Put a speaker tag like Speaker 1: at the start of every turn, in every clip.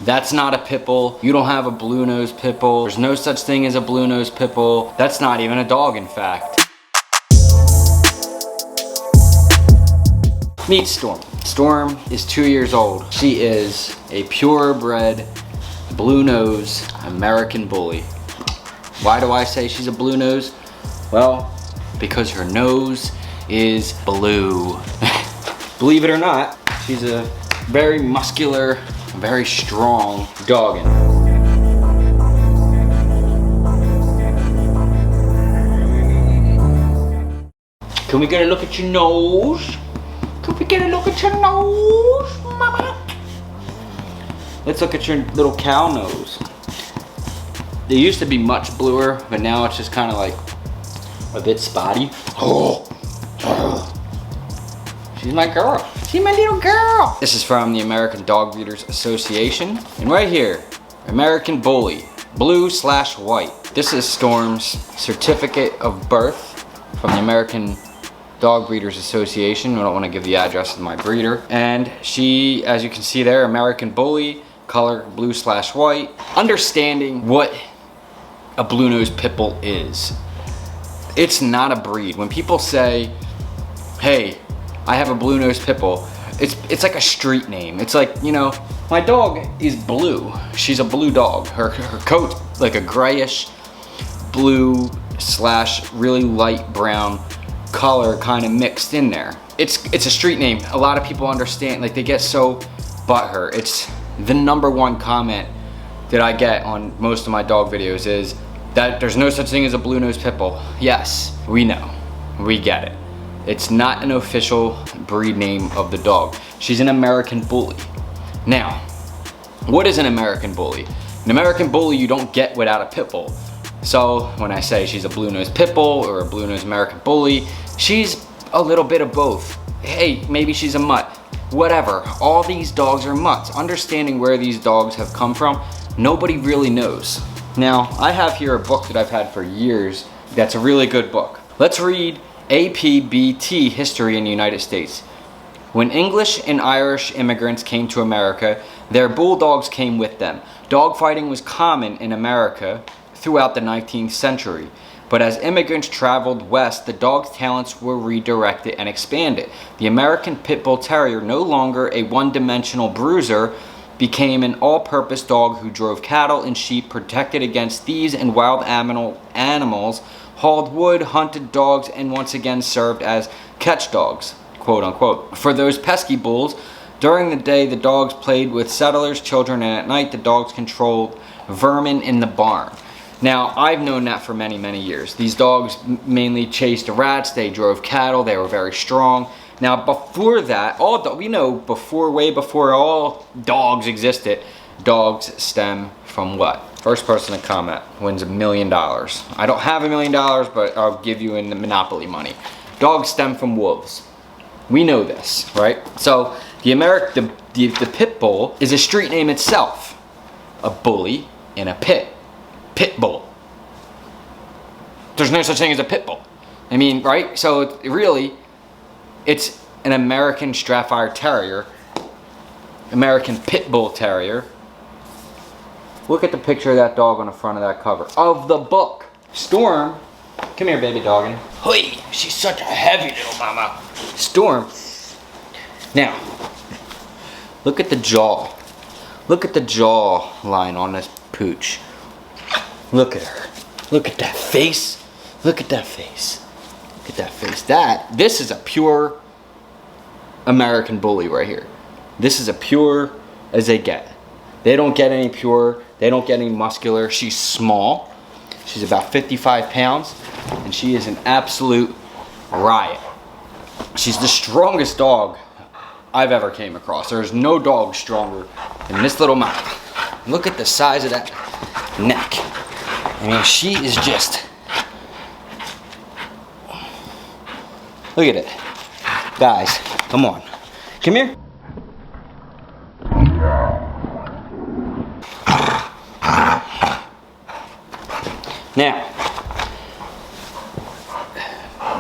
Speaker 1: That's not a pit bull. You don't have a blue nose pit bull. There's no such thing as a blue nose pit bull. That's not even a dog, in fact. Meet Storm. Storm is 2 years old. She is a purebred blue nose American bully. Why do I say she's a blue nose? Well, because her nose is blue. Believe it or not, she's a very muscular, very strong doggin. Can we get a look at your nose? Can we get a look at your nose, mama? Let's look at your little cow nose. They used to be much bluer, but now it's just kind of like a bit spotty. Oh, she's my girl. She's my little girl. This is from the American Dog Breeders Association. And right here, American Bully, blue/white. This is Storm's certificate of birth from the American Dog Breeders Association. I don't want to give the address of my breeder. And she, as you can see there, American Bully, color blue/white. Understanding what a blue nose pit bull is. It's not a breed. When people say, hey, I have a blue nose pit bull, it's like a street name. It's like, you know, my dog is blue. She's a blue dog. Her coat, like a grayish blue/really light brown color kind of mixed in there. It's a street name. A lot of people understand, like they get so butthurt. It's the #1 comment that I get on most of my dog videos is that there's no such thing as a blue nose pit bull. Yes, we know, we get it. It's not an official breed name of the dog. She's an American bully. Now, what is an American bully? An American bully you don't get without a pit bull. So when I say she's a blue nose pit bull or a blue nose American bully, she's a little bit of both. Hey, maybe she's a mutt. Whatever, all these dogs are mutts. Understanding where these dogs have come from, nobody really knows. Now, I have here a book that I've had for years that's a really good book. Let's read Apbt history in the United States. When English and Irish immigrants came to America, their bulldogs came with them. Dogfighting was common in America throughout the 19th century. But as immigrants traveled west, the dog's talents were redirected and expanded. The American Pit Bull Terrier, no longer a one-dimensional bruiser, became an all-purpose dog who drove cattle and sheep, protected against thieves and wild animals, hauled wood, hunted dogs, and once again served as catch dogs, quote unquote. For those pesky bulls, during the day the dogs played with settlers' children, and at night the dogs controlled vermin in the barn. Now, I've known that for many, many years. These dogs mainly chased rats, they drove cattle, they were very strong. Now, before that, we know way before all dogs existed, dogs stem from what? First person to comment wins $1 million. I don't have $1 million, but I'll give you in the Monopoly money. Dogs stem from wolves. We know this, right? So, the pit bull is a street name itself. A bully in a pit. Pit bull. There's no such thing as a pit bull. I mean, right? So it's an American Staffordshire Terrier, American Pit Bull Terrier. Look at the picture of that dog on the front of that cover of the book. Storm, come here, baby doggin. Hoi, she's such a heavy little mama. Storm. Now, look at the jaw. Look at the jaw line on this pooch. Look at her. Look at that face. Look at that face. Look at that face. This is a pure American bully right here. This is as pure as they get. They don't get any pure. They don't get any muscular. She's small. She's about 55 pounds. And she is an absolute riot. She's the strongest dog I've ever came across. There's no dog stronger than this little mouth. Look at the size of that neck. I mean, she is just... Look at it. Guys, come on. Come here. Now,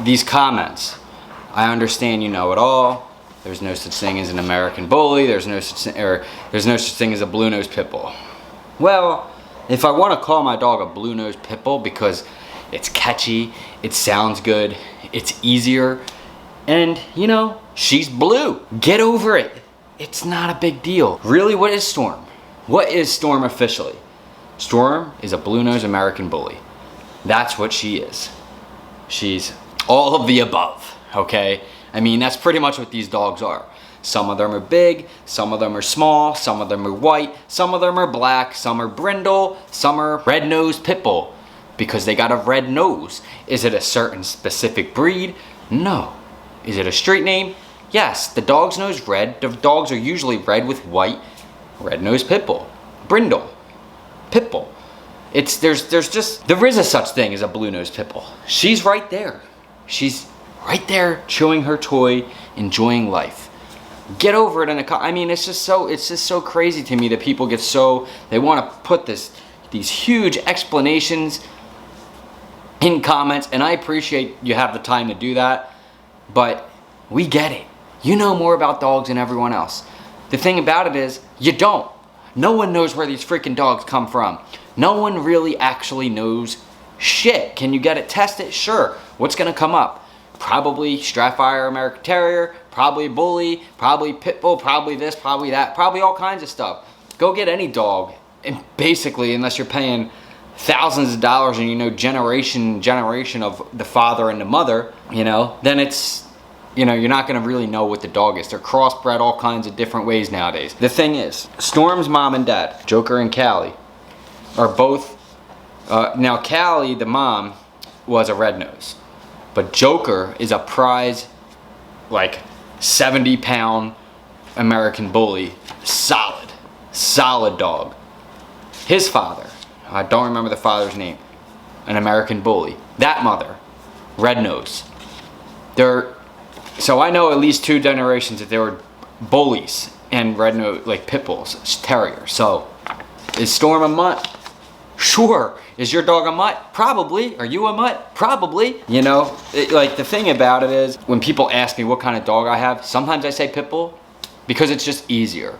Speaker 1: these comments, I understand you know it all. There's no such thing as an American Bully. There's no such thing as a Blue Nose Pitbull. Well, if I want to call my dog a Blue Nose Pitbull because it's catchy, it sounds good, it's easier, and you know, she's blue. Get over it. It's not a big deal. Really, what is Storm? What is Storm officially? Storm is a Blue Nose American Bully. That's what she is. She's all of the above, okay? I mean, that's pretty much what these dogs are. Some of them are big, some of them are small, some of them are white, some of them are black, some are brindle, some are red-nosed pit bull because they got a red nose. Is it a certain specific breed? No. Is it a street name? Yes. The dog's nose red. The dogs are usually red with white, red-nosed pit bull, brindle, pit bull. There is a such thing as a blue-nosed pit bull. She's right there. She's right there chewing her toy, enjoying life. Get over it. I mean, it's just so crazy to me that people they want to put these huge explanations in comments, and I appreciate you have the time to do that, but we get it. You know more about dogs than everyone else. The thing about it is, you don't. No one knows where these freaking dogs come from. No one really actually knows shit. Can you get it tested? Sure. What's gonna come up? Probably Stratfire American Terrier, probably Bully, probably Pit Bull, probably this, probably that, probably all kinds of stuff. Go get any dog, and basically, unless you're paying thousands of dollars and you know generation of the father and the mother, you know, then it's, you know, you're not gonna really know what the dog is. They're crossbred all kinds of different ways nowadays. The thing is, Storm's mom and dad, Joker and Callie, are both, now Callie, the mom, was a red nose. But Joker is a prize, like 70-pound American Bully, solid dog. His father, I don't remember the father's name, an American Bully. That mother, red nose. So I know at least 2 generations that there were bullies and red nose, like pit bulls, terriers. So is Storm a mutt? Sure. Is your dog a mutt? Probably. Are you a mutt? Probably. You know, like the thing about it is, when people ask me what kind of dog I have, sometimes I say pit bull because it's just easier.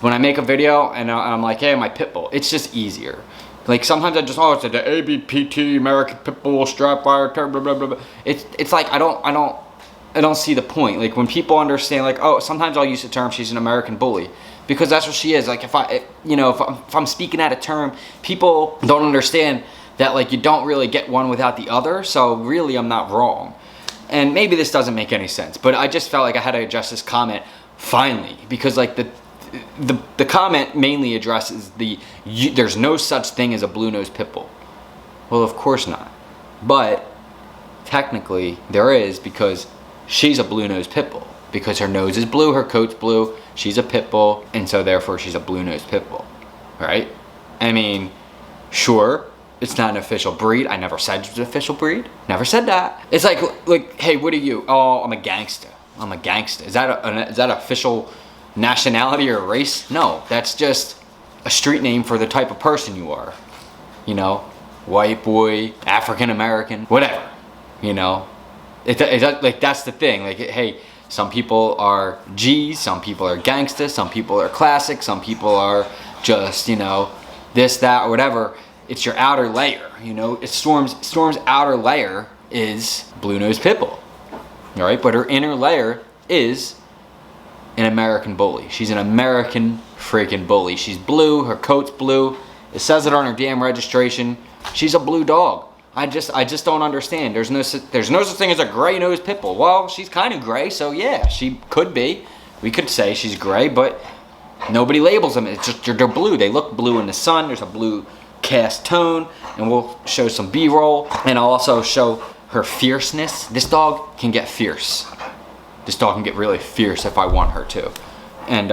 Speaker 1: When I make a video and I'm like, hey, my pit bull, it's just easier. Like sometimes I just, it's the Apbt American Pit Bull Stratfire, blah, blah, blah, blah. It's like I don't see the point. Like when people understand, like, oh, sometimes I'll use the term she's an American Bully. Because that's what she is. Like if I'm speaking out of term, people don't understand that, like, you don't really get one without the other. So really, I'm not wrong. And maybe this doesn't make any sense, but I just felt like I had to address this comment finally, because like the comment mainly addresses there's no such thing as a blue nose pit bull. Well, of course not. But technically there is, because she's a blue nose pit bull. Because her nose is blue, her coat's blue, she's a pit bull, and so therefore she's a blue-nosed pit bull, right? I mean, sure, it's not an official breed. I never said it was an official breed. Never said that. It's like, hey, what are you? Oh, I'm a gangster. I'm a gangster. Is that an official nationality or race? No, that's just a street name for the type of person you are. You know, white boy, African American, whatever. You know, like that's the thing. Like, hey. Some people are G's, some people are gangsta, some people are classic, some people are just, you know, this, that, or whatever. It's your outer layer, you know. It's Storm's outer layer is blue nose pit bull, all right? But her inner layer is an American Bully. She's an American freaking bully. She's blue, her coat's blue. It says it on her damn registration. She's a blue dog. I just don't understand. There's no such thing as a gray-nosed pit bull. Well, she's kind of gray, so yeah, she could be. We could say she's gray, but nobody labels them. It's just they're blue. They look blue in the sun. There's a blue cast tone, and we'll show some B-roll, and I'll also show her fierceness. This dog can get fierce. This dog can get really fierce if I want her to, and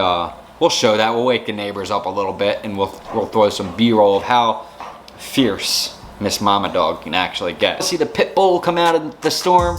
Speaker 1: we'll show that. We'll wake the neighbors up a little bit, and we'll throw some B-roll of how fierce Miss Mama Dog can actually get. See the pit bull come out of the storm?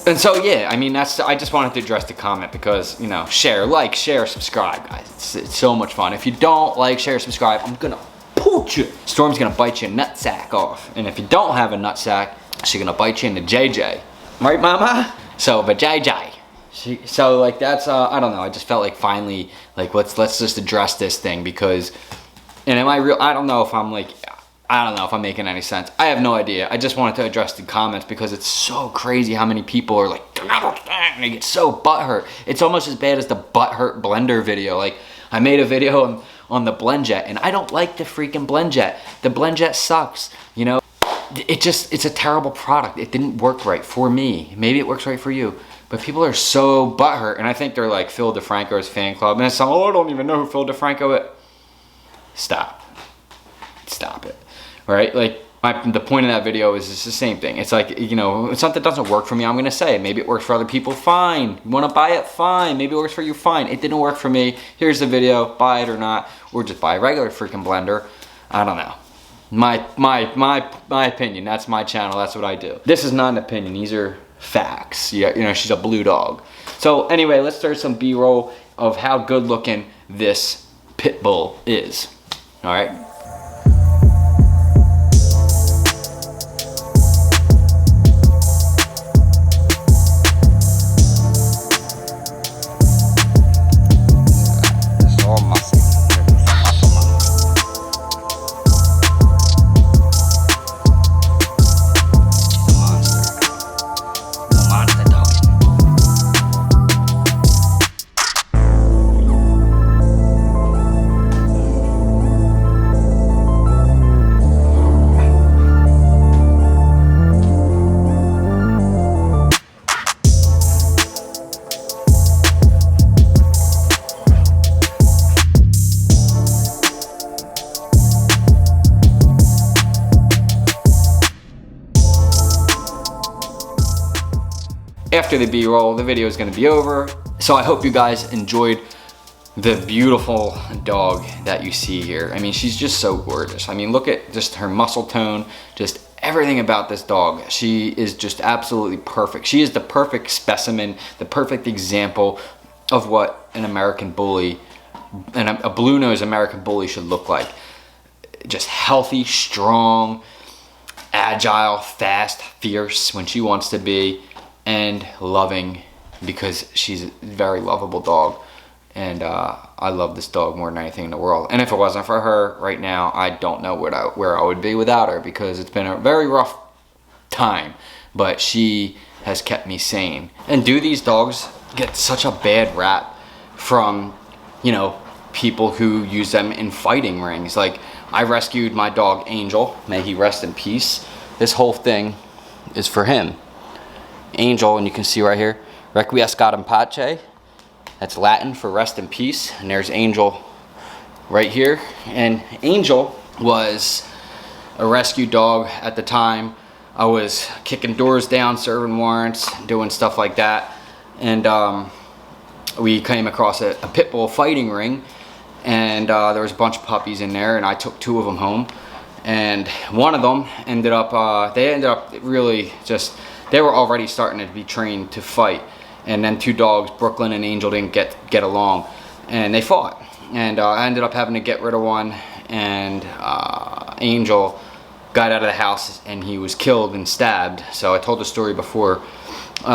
Speaker 1: And so yeah, I mean I just wanted to address the comment because, you know, share, subscribe, guys. It's so much fun. If you don't like, share, subscribe, I'm gonna pooch you. Storm's gonna bite your nutsack off, and if you don't have a nutsack, she's gonna bite you in the JJ. Right, mama? So, but JJ. So like that's I don't know. I just felt like finally, like let's just address this thing because, and I don't know if I'm like. I don't know if I'm making any sense. I have no idea. I just wanted to address the comments because it's so crazy how many people are like, they get so butthurt. It's almost as bad as the butthurt blender video. Like, I made a video on the BlendJet, and I don't like the freaking BlendJet. The BlendJet sucks, you know? It's a terrible product. It didn't work right for me. Maybe it works right for you. But people are so butthurt, and I think they're like Phil DeFranco's fan club. And it's some, I don't even know who Phil DeFranco is. Stop it. Right? Like, the point of that video is it's the same thing. It's like, you know, if something doesn't work for me, I'm going to say it. Maybe it works for other people, fine. You want to buy it, fine. Maybe it works for you, fine. It didn't work for me. Here's the video, buy it or not. Or just buy a regular freaking blender. I don't know. My opinion. That's my channel. That's what I do. This is not an opinion. These are facts. Yeah, you know, she's a blue dog. So anyway, let's start some B-roll of how good looking this pit bull is. All right. After the B-roll, the video is going to be over. So I hope you guys enjoyed the beautiful dog that you see here. I mean, she's just so gorgeous. I mean, look at just her muscle tone, just everything about this dog. She is just absolutely perfect. She is the perfect specimen, the perfect example of what an American bully, and a blue nose American bully should look like. Just healthy, strong, agile, fast, fierce when she wants to be, and loving because she's a very lovable dog. And I love this dog more than anything in the world. And if it wasn't for her right now, I don't know where I would be without her, because it's been a very rough time, but she has kept me sane. And do these dogs get such a bad rap from, you know, people who use them in fighting rings? Like, I rescued my dog Angel, may he rest in peace. This whole thing is for him. Angel, and you can see right here, Requiescat in pace. That's Latin for rest in peace. And there's Angel right here. And Angel was a rescue dog at the time. I was kicking doors down, serving warrants, doing stuff like that. And we came across a pit bull fighting ring. And there was a bunch of puppies in there, and I took 2 of them home. And one of them ended up, they were already starting to be trained to fight. And then 2 dogs, Brooklyn and Angel, didn't get along, and they fought. And I ended up having to get rid of one, and Angel got out of the house and he was killed and stabbed. So I told the story before.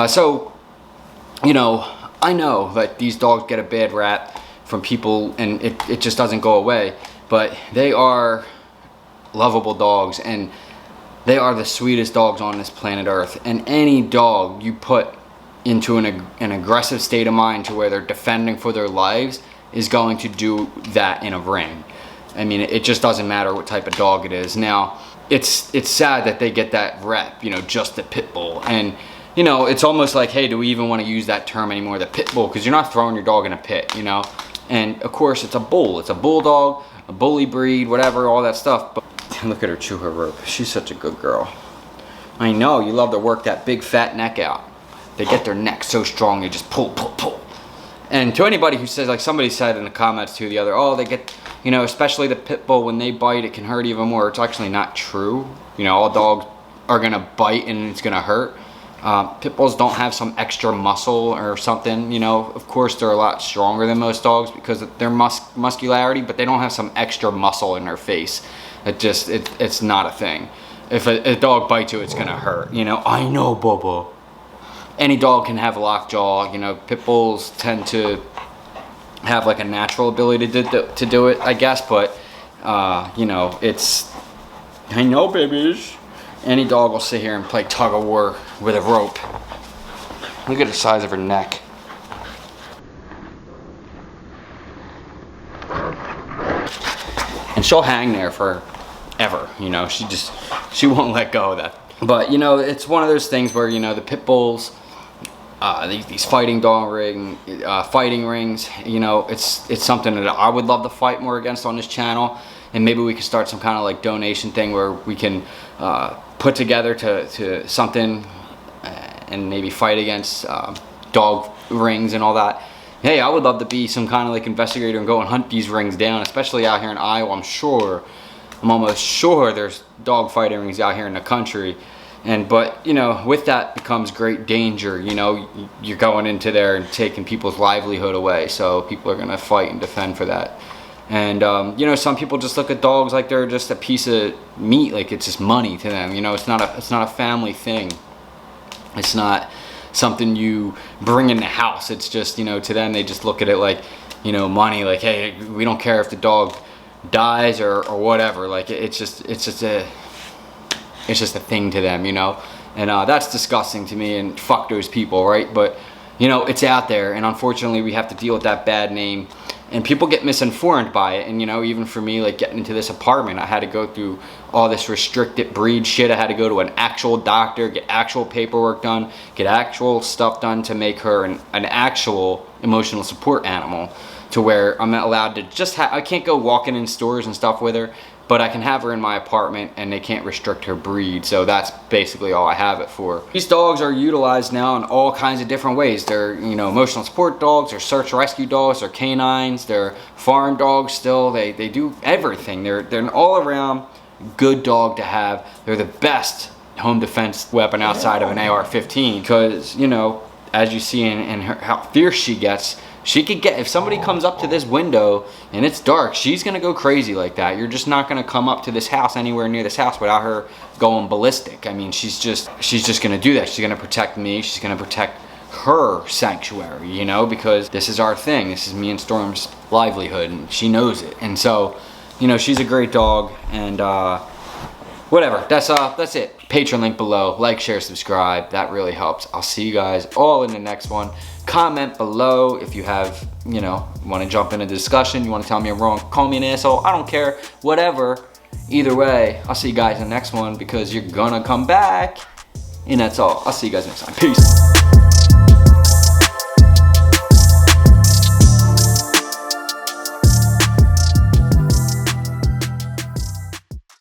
Speaker 1: So, you know, I know that these dogs get a bad rap from people, and it just doesn't go away. But they are lovable dogs, and they are the sweetest dogs on this planet Earth. And any dog you put into an aggressive state of mind to where they're defending for their lives is going to do that in a ring. I mean, it just doesn't matter what type of dog it is. Now, it's sad that they get that rep, you know, just the pit bull. And, you know, it's almost like, hey, do we even want to use that term anymore, the pit bull? Because you're not throwing your dog in a pit, you know? And, of course, it's a bull. It's a bulldog, a bully breed, whatever, all that stuff. But look at her chew her rope. She's such a good girl. I know, you love to work that big fat neck out. They get their neck so strong, they just pull, pull, pull. And to anybody who says, like somebody said in the comments too the other, oh, they get, you know, especially the pit bull, when they bite, it can hurt even more. It's actually not true. You know, all dogs are gonna bite and it's gonna hurt. Pit bulls don't have some extra muscle or something, you know. Of course, they're a lot stronger than most dogs because of their muscularity, but they don't have some extra muscle in their face. It's not a thing. If a dog bites you, it's gonna hurt, you know. I know, Bubba. Any dog can have a lockjaw, you know. Pit bulls tend to have like a natural ability to do it, I guess, but you know, I know, babies. Any dog will sit here and play tug of war with a rope. Look at the size of her neck. And she'll hang there forever, you know. She won't let go of that. But, you know, it's one of those things where, you know, the pit bulls, these fighting rings, you know, it's something that I would love to fight more against on this channel. And maybe we could start some kind of like donation thing where we can put together to something and maybe fight against dog rings and all that. Hey, I would love to be some kind of like investigator and go and hunt these rings down, especially out here in Iowa. I'm almost sure there's dog fighting rings out here in the country. But you know, with that becomes great danger. You know, you're going into there and taking people's livelihood away. So people are gonna fight and defend for that. And you know, some people just look at dogs like they're just a piece of meat, like it's just money to them. You know, it's not a family thing. It's not something you bring in the house. It's just, you know, to them they just look at it like, you know, money. Like, hey, we don't care if the dog dies or whatever. Like it's just a thing to them, you know. And that's disgusting to me. And fuck those people, right? But you know, it's out there, and unfortunately we have to deal with that bad name. And people get misinformed by it. And you know, even for me, like getting into this apartment, I had to go through all this restricted breed shit. I had to go to an actual doctor, get actual paperwork done, get actual stuff done to make her an actual emotional support animal, to where I'm allowed to just I can't go walking in stores and stuff with her, but I can have her in my apartment and they can't restrict her breed. So that's basically all I have it for. These dogs are utilized now in all kinds of different ways. They're, you know, emotional support dogs, they're search rescue dogs, they're canines, they're farm dogs still. They do everything. They're an all around good dog to have. They're the best home defense weapon outside of an AR-15, because, you know, as you see in her, how fierce she gets, she could get, if somebody comes up to this window and it's dark, she's gonna go crazy like that. You're just not gonna come up to this house, anywhere near this house, without her going ballistic. I mean, she's just gonna do that. She's gonna protect me. She's gonna protect her sanctuary, you know, because this is our thing. This is me and Storm's livelihood, and she knows it. And so, you know, she's a great dog. And whatever. That's it. Patreon link below. Like, share, subscribe. That really helps. I'll see you guys all in the next one. Comment below if you have, you know, want to jump in a discussion, you want to tell me I'm wrong, call me an asshole, I don't care, whatever. Either way, I'll see you guys in the next one, because you're gonna come back. And that's all. I'll see you guys next time. Peace.